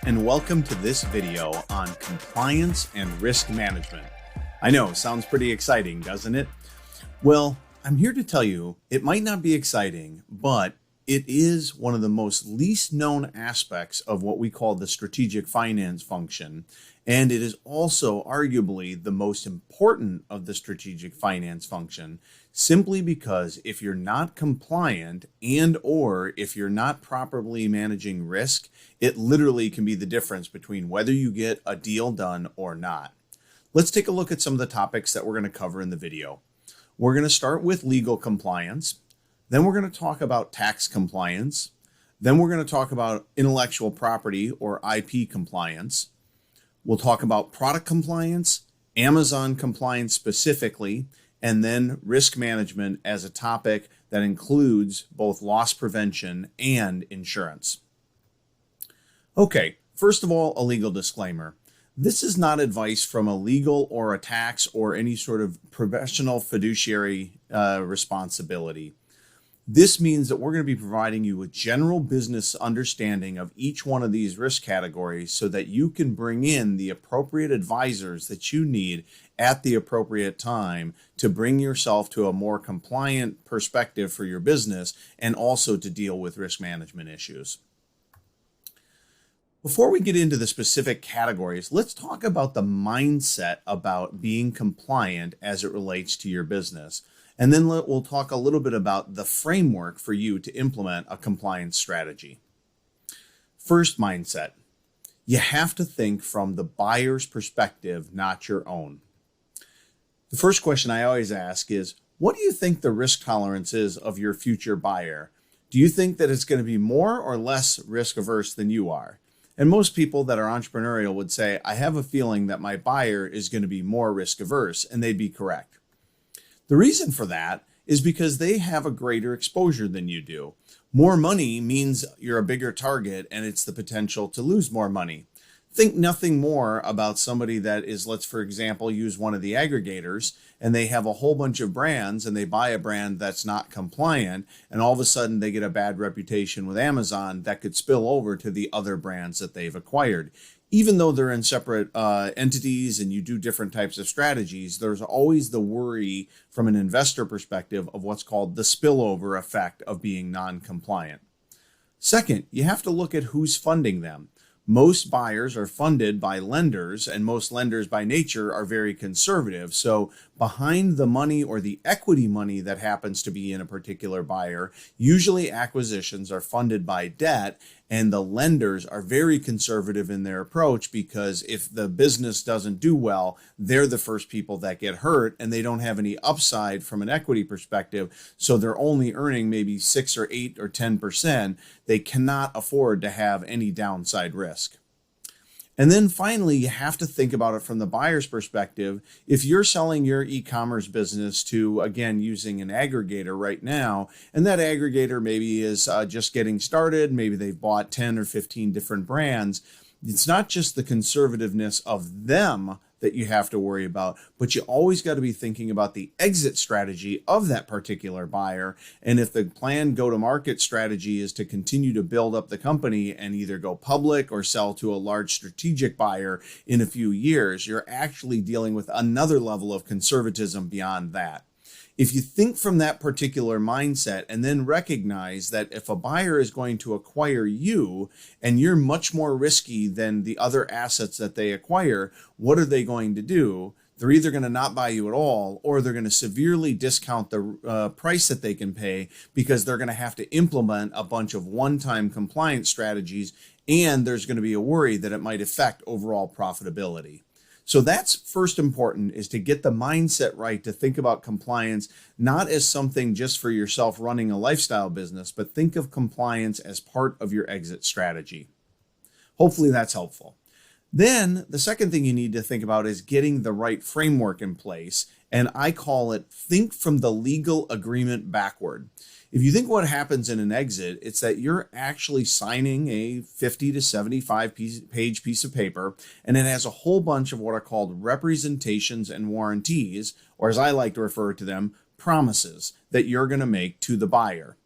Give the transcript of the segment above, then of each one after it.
and welcome to this video on compliance and risk management. I know, sounds pretty exciting, doesn't it? Well, I'm here to tell you it might not be exciting, but it is one of the most least known aspects of what we call the strategic finance function, and it is also arguably the most important of the strategic finance function, simply because if you're not compliant or if you're not properly managing risk, it literally can be the difference between whether you get a deal done or not. Let's take a look at some of the topics that we're going to cover in the video. We're going to start with legal compliance. Then we're going to talk about tax compliance. Then we're going to talk about intellectual property or IP compliance. We'll talk about product compliance, Amazon compliance specifically, and then risk management as a topic that includes both loss prevention and insurance. Okay, first of all, a legal disclaimer. This is not advice from a legal or a tax or any sort of professional fiduciary responsibility. This means that we're going to be providing you with general business understanding of each one of these risk categories so that you can bring in the appropriate advisors that you need at the appropriate time to bring yourself to a more compliant perspective for your business and also to deal with risk management issues. Before we get into the specific categories, let's talk about the mindset about being compliant as it relates to your business. And then we'll talk a little bit about the framework for you to implement a compliance strategy. First, mindset. You have to think from the buyer's perspective, not your own. The first question I always ask is, what do you think the risk tolerance is of your future buyer? Do you think that it's going to be more or less risk averse than you are? And most people that are entrepreneurial would say, I have a feeling that my buyer is going to be more risk averse, and they'd be correct. The reason for that is because they have a greater exposure than you do. More money means you're a bigger target and it's the potential to lose more money. Think nothing more about somebody that is, let's for example, use one of the aggregators and they have a whole bunch of brands and they buy a brand that's not compliant and all of a sudden they get a bad reputation with Amazon that could spill over to the other brands that they've acquired. Even though they're in separate entities and you do different types of strategies, there's always the worry from an investor perspective of what's called the spillover effect of being non-compliant. Second, you have to look at who's funding them. Most buyers are funded by lenders, and most lenders by nature are very conservative. So behind the money or the equity money that happens to be in a particular buyer, usually acquisitions are funded by debt, and the lenders are very conservative in their approach because if the business doesn't do well, they're the first people that get hurt and they don't have any upside from an equity perspective. So they're only earning maybe 6 or 8 or 10%. They cannot afford to have any downside risk. And then finally, you have to think about it from the buyer's perspective. If you're selling your e-commerce business to, again, using an aggregator right now, and that aggregator maybe is just getting started, maybe they've bought 10 or 15 different brands, it's not just the conservativeness of them that you have to worry about, but you always got to be thinking about the exit strategy of that particular buyer. And if the planned go-to-market strategy is to continue to build up the company and either go public or sell to a large strategic buyer in a few years, you're actually dealing with another level of conservatism beyond that. If you think from that particular mindset and then recognize that if a buyer is going to acquire you and you're much more risky than the other assets that they acquire, what are they going to do? They're either going to not buy you at all or they're going to severely discount the price that they can pay because they're going to have to implement a bunch of one-time compliance strategies, and there's going to be a worry that it might affect overall profitability. So that's first important, is to get the mindset right, to think about compliance not as something just for yourself running a lifestyle business, but think of compliance as part of your exit strategy. Hopefully that's helpful. Then the second thing you need to think about is getting the right framework in place. And I call it think from the legal agreement backward. If you think what happens in an exit, it's that you're actually signing a 50 to 75 page piece of paper, and it has a whole bunch of what are called representations and warranties, or as I like to refer to them, promises that you're going to make to the buyer.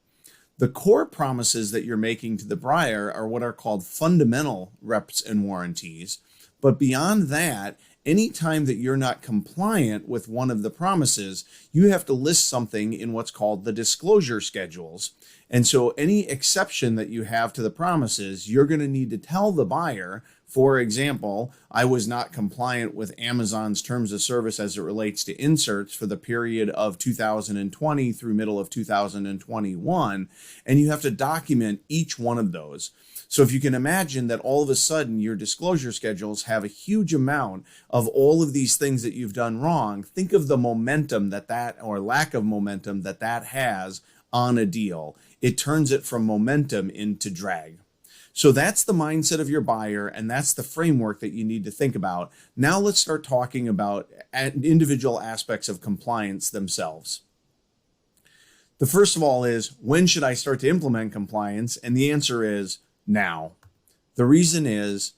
The core promises that you're making to the buyer are what are called fundamental reps and warranties. But beyond that, anytime that you're not compliant with one of the promises, you have to list something in what's called the disclosure schedules. And so any exception that you have to the promises, you're going to need to tell the buyer. For example, I was not compliant with Amazon's terms of service as it relates to inserts for the period of 2020 through middle of 2021. And you have to document each one of those. So if you can imagine that all of a sudden your disclosure schedules have a huge amount of all of these things that you've done wrong, think of the momentum that or lack of momentum that has on a deal. It turns it from momentum into drag. So that's the mindset of your buyer, and that's the framework that you need to think about. Now let's start talking about individual aspects of compliance themselves. The first of all is, when should I start to implement compliance? And the answer is now. The reason is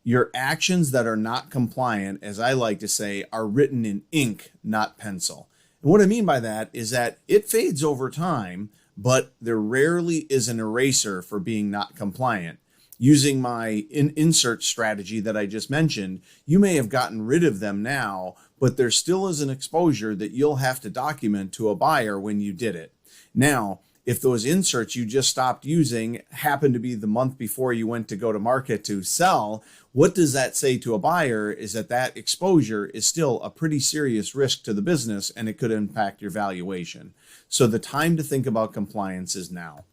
your actions that are not compliant, as I like to say, are written in ink, not pencil. And what I mean by that is that it fades over time, but there rarely is an eraser for being not compliant. Using my insert strategy that I just mentioned, you may have gotten rid of them now, but there still is an exposure that you'll have to document to a buyer when you did it. Now, if those inserts you just stopped using happen to be the month before you went to go to market to sell, what does that say to a buyer is that exposure is still a pretty serious risk to the business, and it could impact your valuation. So the time to think about compliance is now.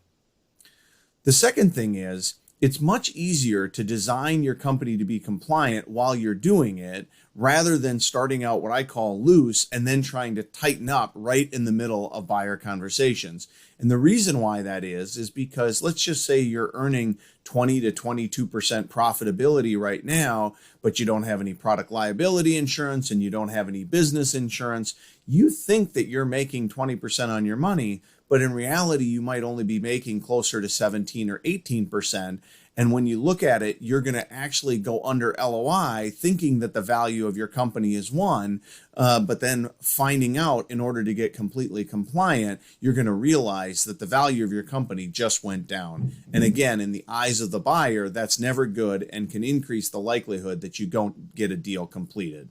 The second thing is, it's much easier to design your company to be compliant while you're doing it, rather than starting out what I call loose and then trying to tighten up right in the middle of buyer conversations. And the reason why that is because let's just say you're earning 20 to 22% profitability right now, but you don't have any product liability insurance and you don't have any business insurance. You think that you're making 20% on your money, but in reality, you might only be making closer to 17 or 18%. And when you look at it, you're going to actually go under LOI thinking that the value of your company is one, but then finding out in order to get completely compliant, you're going to realize that the value of your company just went down. And again, in the eyes of the buyer, that's never good and can increase the likelihood that you don't get a deal completed.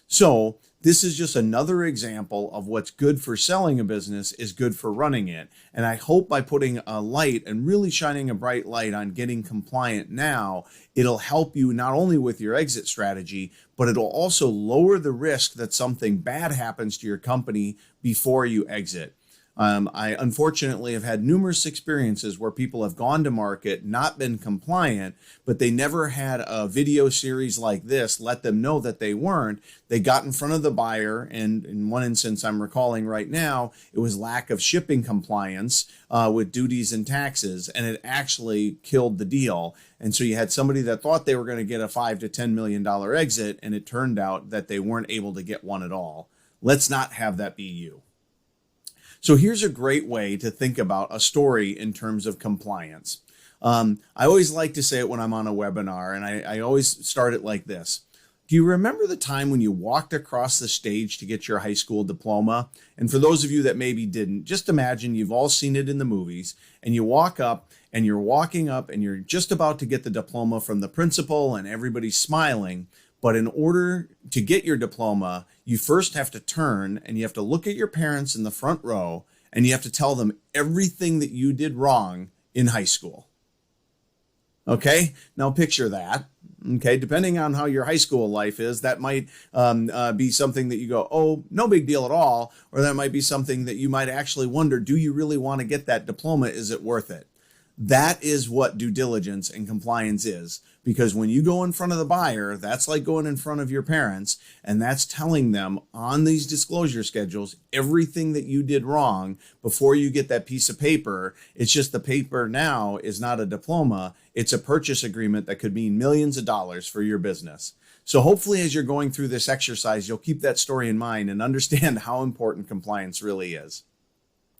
So this is just another example of what's good for selling a business is good for running it. And I hope by putting a light and really shining a bright light on getting compliant now, it'll help you not only with your exit strategy, but it'll also lower the risk that something bad happens to your company before you exit. I unfortunately have had numerous experiences where people have gone to market, not been compliant, but they never had a video series like this let them know that they weren't. They got in front of the buyer, and in one instance I'm recalling right now, it was lack of shipping compliance with duties and taxes, and it actually killed the deal. And so you had somebody that thought they were going to get a $5 to $10 million exit, and it turned out that they weren't able to get one at all. Let's not have that be you. So here's a great way to think about a story in terms of compliance. I always like to say it when I'm on a webinar, and I always start it like this. Do you remember the time when you walked across the stage to get your high school diploma? And for those of you that maybe didn't, just imagine you've all seen it in the movies, and you walk up and you're walking up and you're just about to get the diploma from the principal and everybody's smiling. But in order to get your diploma, you first have to turn and you have to look at your parents in the front row and you have to tell them everything that you did wrong in high school. Okay, now picture that. Okay, depending on how your high school life is, that might be something that you go, oh, no big deal at all. Or that might be something that you might actually wonder, do you really want to get that diploma? Is it worth it? That is what due diligence and compliance is. Because when you go in front of the buyer, that's like going in front of your parents, and that's telling them on these disclosure schedules everything that you did wrong before you get that piece of paper. It's just the paper now is not a diploma. It's a purchase agreement that could mean millions of dollars for your business. So hopefully as you're going through this exercise, you'll keep that story in mind and understand how important compliance really is.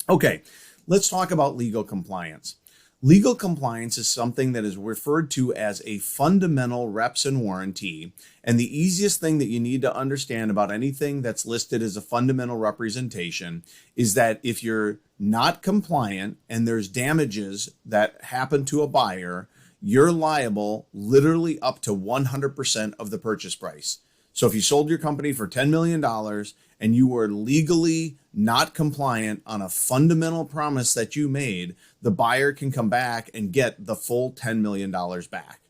Okay, let's talk about legal compliance. Legal compliance is something that is referred to as a fundamental reps and warranty. And the easiest thing that you need to understand about anything that's listed as a fundamental representation is that if you're not compliant and there's damages that happen to a buyer, you're liable literally up to 100% of the purchase price. So if you sold your company for $10 million and you were legally not compliant on a fundamental promise that you made, the buyer can come back and get the full $10 million back.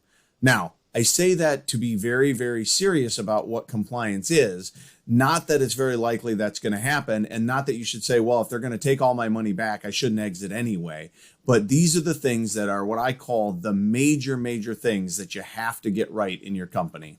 Now, I say that to be very, very serious about what compliance is, not that it's very likely that's going to happen, and not that you should say, well, if they're going to take all my money back, I shouldn't exit anyway. But these are the things that are what I call the major, major things that you have to get right in your company.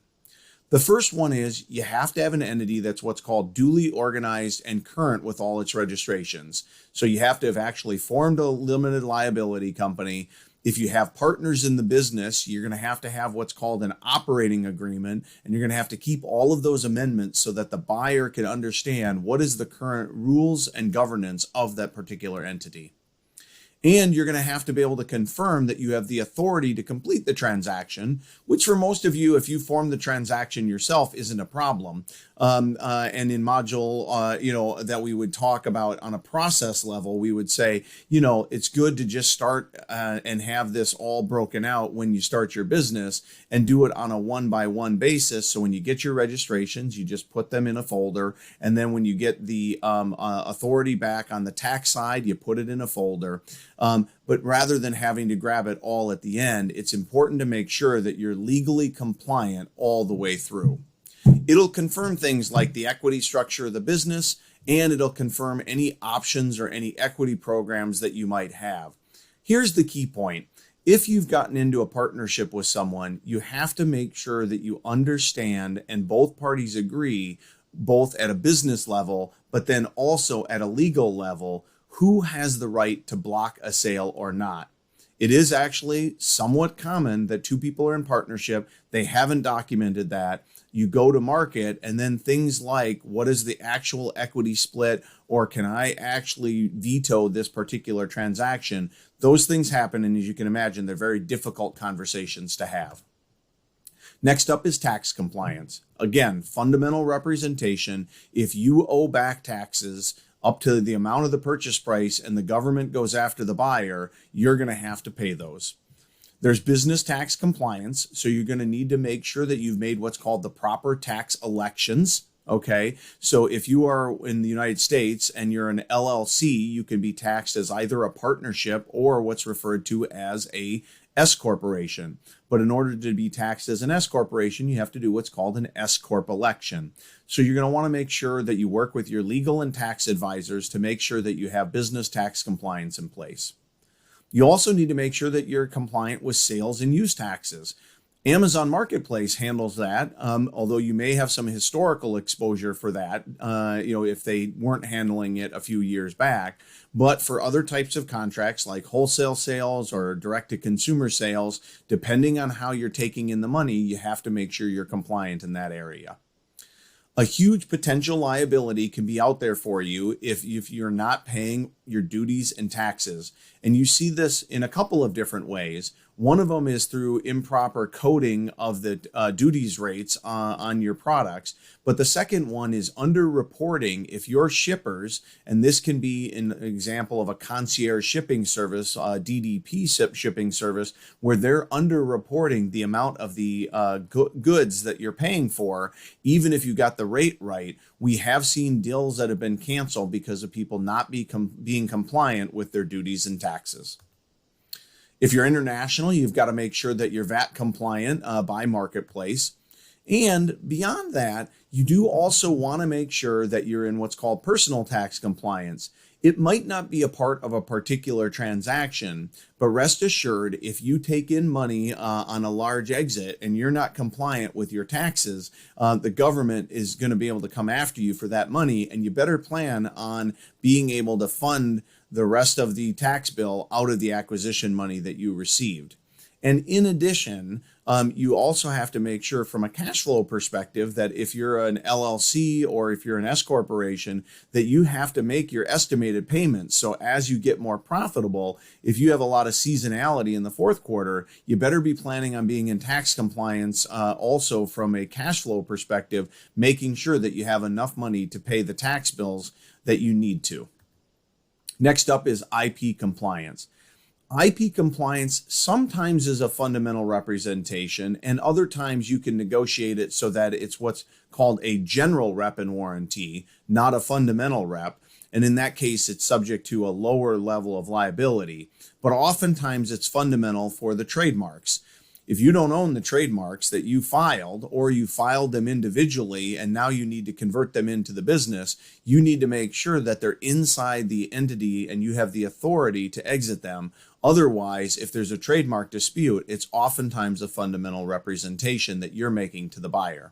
The first one is you have to have an entity that's what's called duly organized and current with all its registrations. So you have to have actually formed a limited liability company. If you have partners in the business, you're going to have what's called an operating agreement, and you're going to have to keep all of those amendments so that the buyer can understand what is the current rules and governance of that particular entity. And you're going to have to be able to confirm that you have the authority to complete the transaction, which for most of you, if you form the transaction yourself, isn't a problem. And in module, that we would talk about on a process level, we would say, it's good to just start and have this all broken out when you start your business and do it on a one-by-one basis. So when you get your registrations, you just put them in a folder. And then when you get the authority back on the tax side, you put it in a folder. But rather than having to grab it all at the end, it's important to make sure that you're legally compliant all the way through. It'll confirm things like the equity structure of the business, and it'll confirm any options or any equity programs that you might have. Here's the key point. If you've gotten into a partnership with someone, you have to make sure that you understand and both parties agree, both at a business level, but then also at a legal level, who has the right to block a sale or not. It is actually somewhat common that two people are in partnership, they haven't documented that. You go to market, and then things like, what is the actual equity split, or can I actually veto this particular transaction? Those things happen, and as you can imagine, they're very difficult conversations to have. Next up is tax compliance. Again, fundamental representation. If you owe back taxes up to the amount of the purchase price and the government goes after the buyer, you're going to have to pay those. There's business tax compliance. So you're going to need to make sure that you've made what's called the proper tax elections. Okay. So if you are in the United States and you're an LLC, you can be taxed as either a partnership or what's referred to as a S corporation. But in order to be taxed as an S corporation, you have to do what's called an S corp election. So you're going to want to make sure that you work with your legal and tax advisors to make sure that you have business tax compliance in place. You also need to make sure that you're compliant with sales and use taxes. Amazon Marketplace handles that, although you may have some historical exposure for that, if they weren't handling it a few years back. But for other types of contracts like wholesale sales or direct-to-consumer sales, depending on how you're taking in the money, you have to make sure you're compliant in that area. A huge potential liability can be out there for you if you're not paying your duties and taxes. And you see this in a couple of different ways. One of them is through improper coding of the duties rates on your products. But the second one is underreporting if your shippers, and this can be an example of a concierge shipping service, DDP shipping service, where they're underreporting the amount of the goods that you're paying for, even if you got the rate right. We have seen deals that have been canceled because of people not being compliant with their duties and taxes. If you're international, you've got to make sure that you're VAT compliant by marketplace. And beyond that, you do also want to make sure that you're in what's called personal tax compliance. It might not be a part of a particular transaction, but rest assured, if you take in money on a large exit and you're not compliant with your taxes, the government is going to be able to come after you for that money, and you better plan on being able to fund the rest of the tax bill out of the acquisition money that you received. And in addition, you also have to make sure from a cash flow perspective that if you're an LLC or if you're an S corporation, that you have to make your estimated payments. So as you get more profitable, if you have a lot of seasonality in the fourth quarter, you better be planning on being in tax compliance also from a cash flow perspective, making sure that you have enough money to pay the tax bills that you need to. Next up is IP compliance. IP compliance sometimes is a fundamental representation, and other times you can negotiate it so that it's what's called a general rep and warranty, not a fundamental rep. And in that case, it's subject to a lower level of liability. But oftentimes it's fundamental for the trademarks. If you don't own the trademarks that you filed, or you filed them individually and now you need to convert them into the business, you need to make sure that they're inside the entity and you have the authority to exit them. Otherwise, if there's a trademark dispute, it's oftentimes a fundamental representation that you're making to the buyer.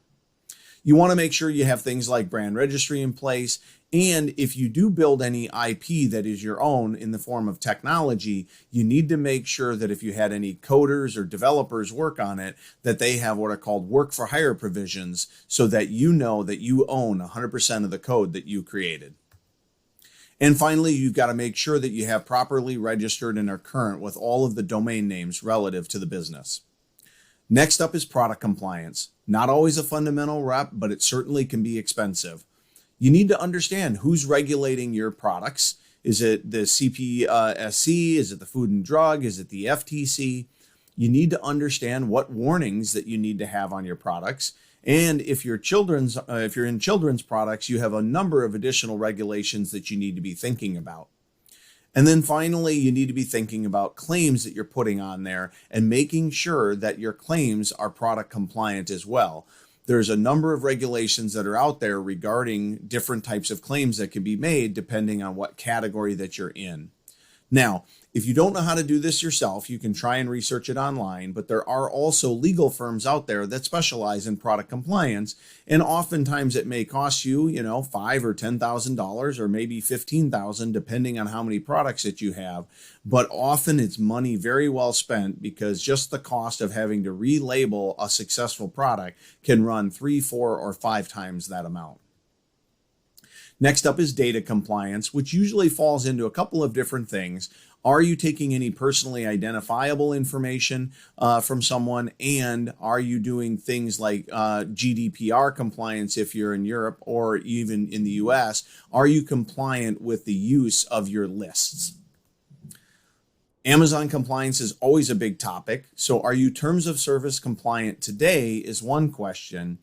You want to make sure you have things like brand registry in place. And if you do build any IP that is your own in the form of technology, you need to make sure that if you had any coders or developers work on it, that they have what are called work for hire provisions so that you know that you own 100% of the code that you created. And finally, you've got to make sure that you have properly registered and are current with all of the domain names relative to the business. Next up is product compliance. Not always a fundamental rep, but it certainly can be expensive. You need to understand who's regulating your products. Is it the CPSC? Is it the Food and Drug? Is it the FTC? You need to understand what warnings that you need to have on your products. And if you're in children's products, you have a number of additional regulations that you need to be thinking about. And then finally, you need to be thinking about claims that you're putting on there and making sure that your claims are product compliant as well. There's a number of regulations that are out there regarding different types of claims that can be made depending on what category that you're in. Now, if you don't know how to do this yourself, you can try and research it online, but there are also legal firms out there that specialize in product compliance, and oftentimes it may cost you, $5,000 or $10,000 or maybe $15,000 depending on how many products that you have, but often it's money very well spent because just the cost of having to relabel a successful product can run 3, 4, or 5 times that amount. Next up is data compliance, which usually falls into a couple of different things. Are you taking any personally identifiable information from someone? And are you doing things like GDPR compliance if you're in Europe or even in the US? Are you compliant with the use of your lists? Amazon compliance is always a big topic. So are you terms of service compliant today is one question.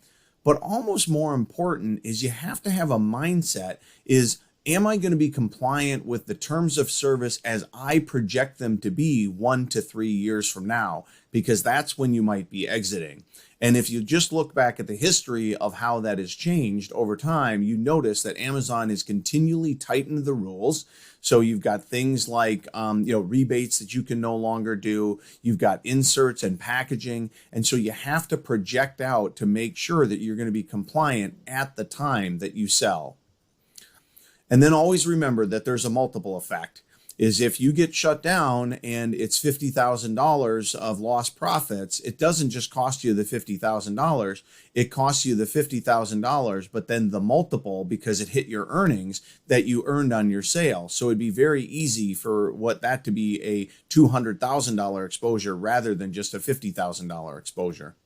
But almost more important is you have to have a mindset is, am I going to be compliant with the terms of service as I project them to be 1 to 3 years from now? Because that's when you might be exiting. And if you just look back at the history of how that has changed over time, you notice that Amazon has continually tightened the rules. So you've got things like rebates that you can no longer do. You've got inserts and packaging. And so you have to project out to make sure that you're going to be compliant at the time that you sell. And then always remember that there's a multiple effect. Is if you get shut down and it's $50,000 of lost profits, it doesn't just cost you the $50,000, it costs you the $50,000, but then the multiple because it hit your earnings that you earned on your sale. So it'd be very easy for that to be a $200,000 exposure rather than just a $50,000 exposure.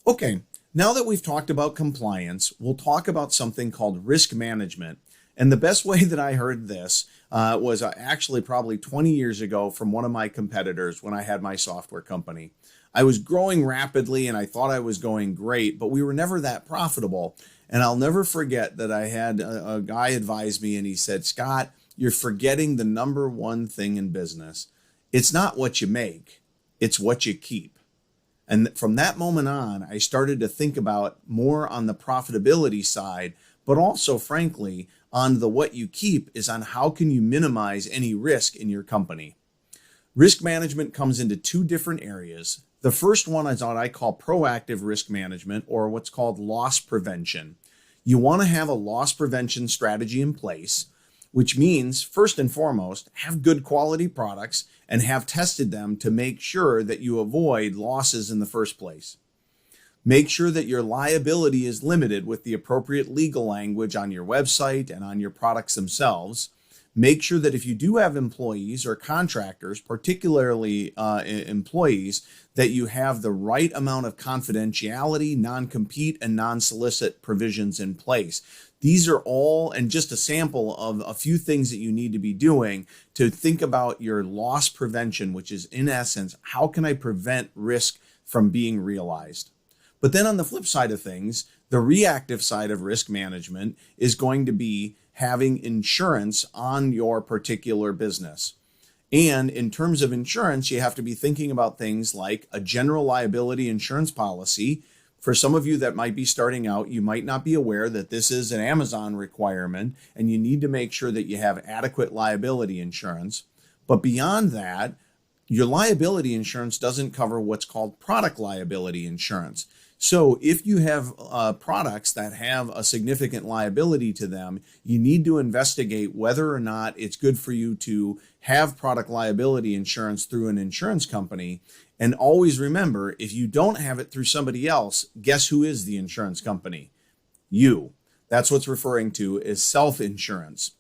Okay, now that we've talked about compliance, we'll talk about something called risk management. And the best way that I heard this was actually probably 20 years ago from one of my competitors when I had my software company. I was growing rapidly and I thought I was going great, but we were never that profitable. And I'll never forget that I had a guy advise me and he said, Scott, you're forgetting the number one thing in business. It's not what you make, it's what you keep. And from that moment on, I started to think about more on the profitability side, but also, frankly, on the what you keep is on how can you minimize any risk in your company. Risk management comes into 2 different areas. The first one is what I call proactive risk management, or what's called loss prevention. You want to have a loss prevention strategy in place which means first and foremost, have good quality products and have tested them to make sure that you avoid losses in the first place. Make sure that your liability is limited with the appropriate legal language on your website and on your products themselves. Make sure that if you do have employees or contractors, particularly employees, that you have the right amount of confidentiality, non-compete, and non-solicit provisions in place. These are all, and just a sample of a few things that you need to be doing to think about your loss prevention, which is in essence, how can I prevent risk from being realized? But then on the flip side of things, the reactive side of risk management is going to be having insurance on your particular business. And in terms of insurance, you have to be thinking about things like a general liability insurance policy. For some of you that might be starting out, you might not be aware that this is an Amazon requirement, and you need to make sure that you have adequate liability insurance. But beyond that, your liability insurance doesn't cover what's called product liability insurance. So if you have products that have a significant liability to them, you need to investigate whether or not it's good for you to have product liability insurance through an insurance company. And always remember, if you don't have it through somebody else, guess who is the insurance company? You. That's what's referring to as self-insurance.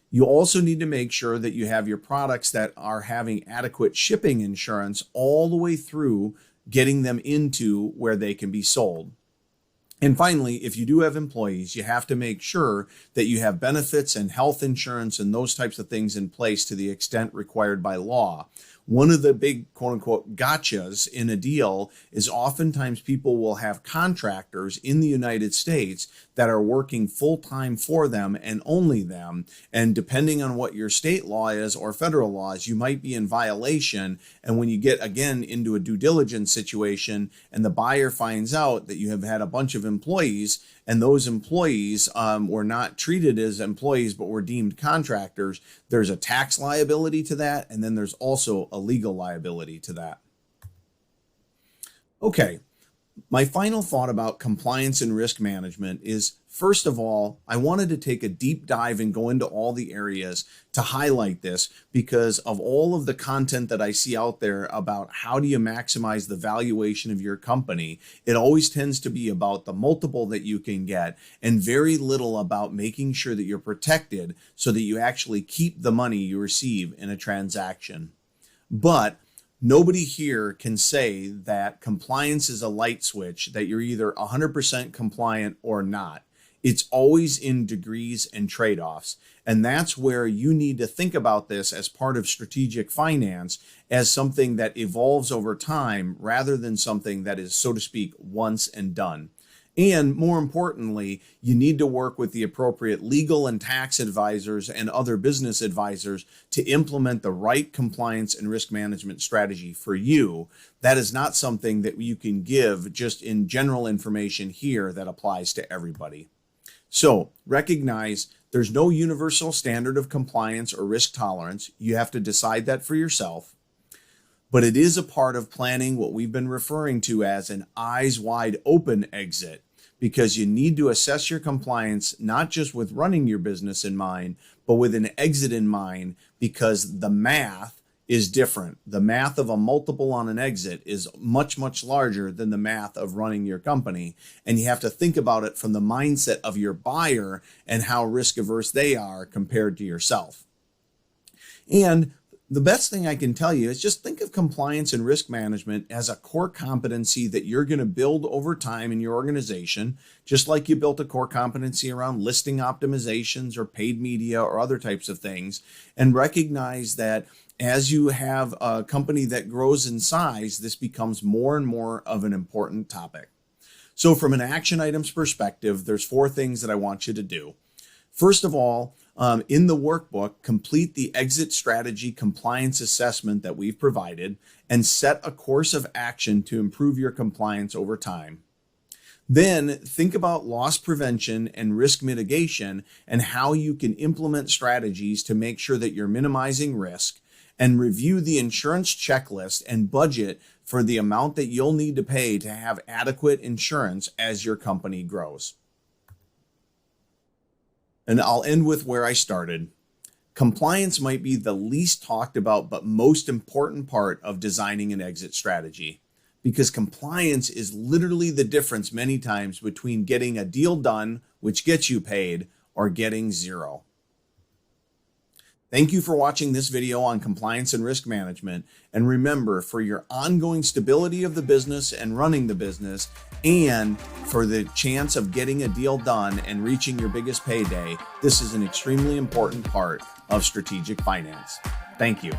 You also need to make sure that you have your products that are having adequate shipping insurance all the way through getting them into where they can be sold. And finally, if you do have employees, you have to make sure that you have benefits and health insurance and those types of things in place to the extent required by law. One of the big quote unquote gotchas in a deal is oftentimes people will have contractors in the United States that are working full time for them and only them. And depending on what your state law is or federal laws, you might be in violation. And when you get again into a due diligence situation and the buyer finds out that you have had a bunch of employees and those employees were not treated as employees but were deemed contractors, there's a tax liability to that, and then there's also a legal liability to that. Okay, my final thought about compliance and risk management is, first of all, I wanted to take a deep dive and go into all the areas to highlight this because of all of the content that I see out there about how do you maximize the valuation of your company. It always tends to be about the multiple that you can get and very little about making sure that you're protected so that you actually keep the money you receive in a transaction. But nobody here can say that compliance is a light switch, that you're either 100% compliant or not. It's always in degrees and trade-offs. And that's where you need to think about this as part of strategic finance as something that evolves over time rather than something that is, so to speak, once and done. And more importantly, you need to work with the appropriate legal and tax advisors and other business advisors to implement the right compliance and risk management strategy for you. That is not something that you can give just in general information here that applies to everybody. So recognize there's no universal standard of compliance or risk tolerance. You have to decide that for yourself. But it is a part of planning what we've been referring to as an eyes wide open exit, because you need to assess your compliance, not just with running your business in mind, but with an exit in mind, because the math is different. The math of a multiple on an exit is much, much larger than the math of running your company. And you have to think about it from the mindset of your buyer and how risk averse they are compared to yourself. And the best thing I can tell you is just think of compliance and risk management as a core competency that you're going to build over time in your organization, just like you built a core competency around listing optimizations or paid media or other types of things, and recognize that as you have a company that grows in size, this becomes more and more of an important topic. So from an action items perspective, there's 4 things that I want you to do. First of all, in the workbook, complete the exit strategy compliance assessment that we've provided and set a course of action to improve your compliance over time. Then think about loss prevention and risk mitigation and how you can implement strategies to make sure that you're minimizing risk, and review the insurance checklist and budget for the amount that you'll need to pay to have adequate insurance as your company grows. And I'll end with where I started. Compliance might be the least talked about but most important part of designing an exit strategy, because compliance is literally the difference many times between getting a deal done, which gets you paid, or getting zero. Thank you for watching this video on compliance and risk management. And remember, for your ongoing stability of the business and running the business, and for the chance of getting a deal done and reaching your biggest payday, this is an extremely important part of strategic finance. Thank you.